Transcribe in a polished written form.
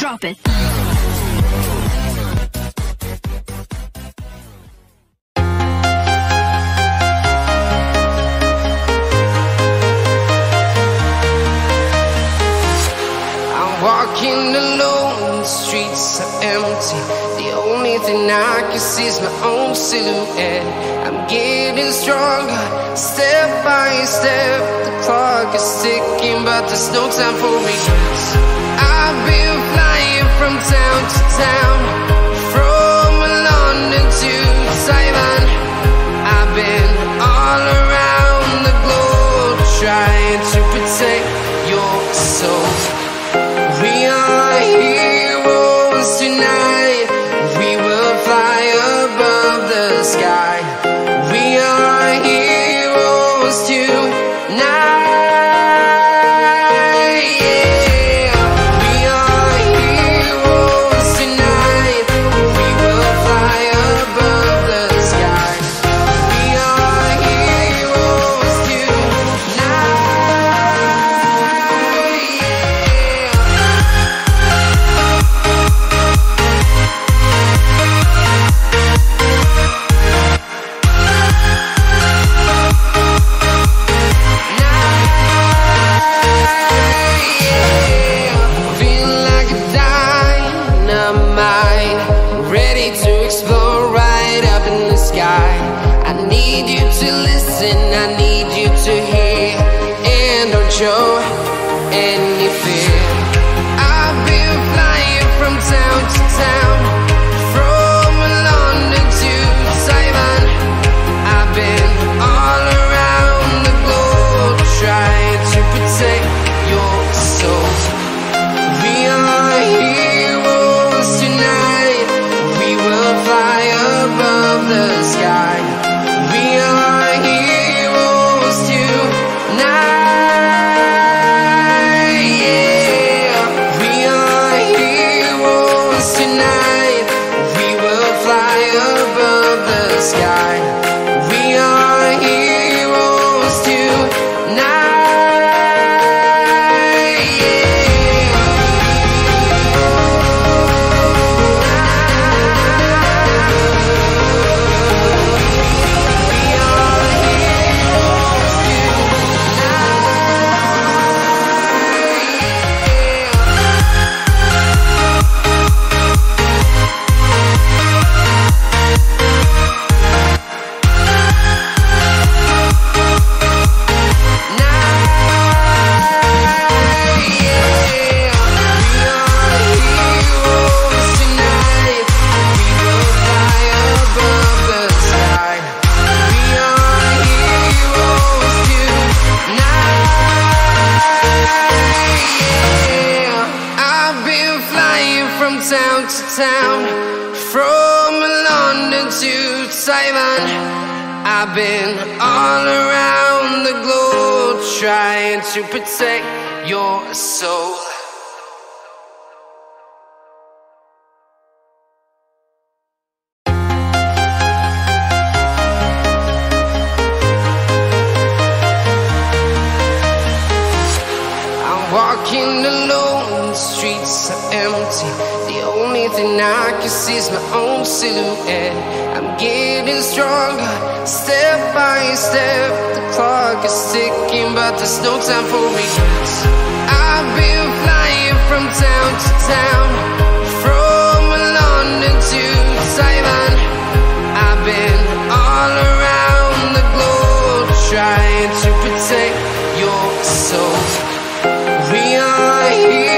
Drop it. Walking alone, the streets are empty. The only thing I can see is my own silhouette. I'm getting stronger, step by step. The clock is ticking, but there's no time for regrets. I've been flying from town to town, from London to Taiwan. I've been all around the globe, trying to protect your soul. We are heroes tonight. We will fly above the sky. We are heroes tonight. Yeah. We are heroes tonight. We will fly above the sky. We are heroes tonight. I need you to hear and don't show any fear. I've been flying from town to town, from London to Taiwan. I've been all around the globe, trying to protect your soul. We are heroes tonight. We will fly above the sky. We are heroes tonight. Yeah. We are heroes tonight. We will fly above the sky. We are heroes tonight. Town to town, from London to Taiwan. I've been all around the globe, trying to protect your soul. I'm walking alone, the streets are empty. The only thing I can see is my own silhouette. I'm getting stronger, step by step. The clock is ticking, but there's no time for regrets. I've been flying from town to town, from London to Taiwan. I've been all around the globe, trying to protect your soul. We are here.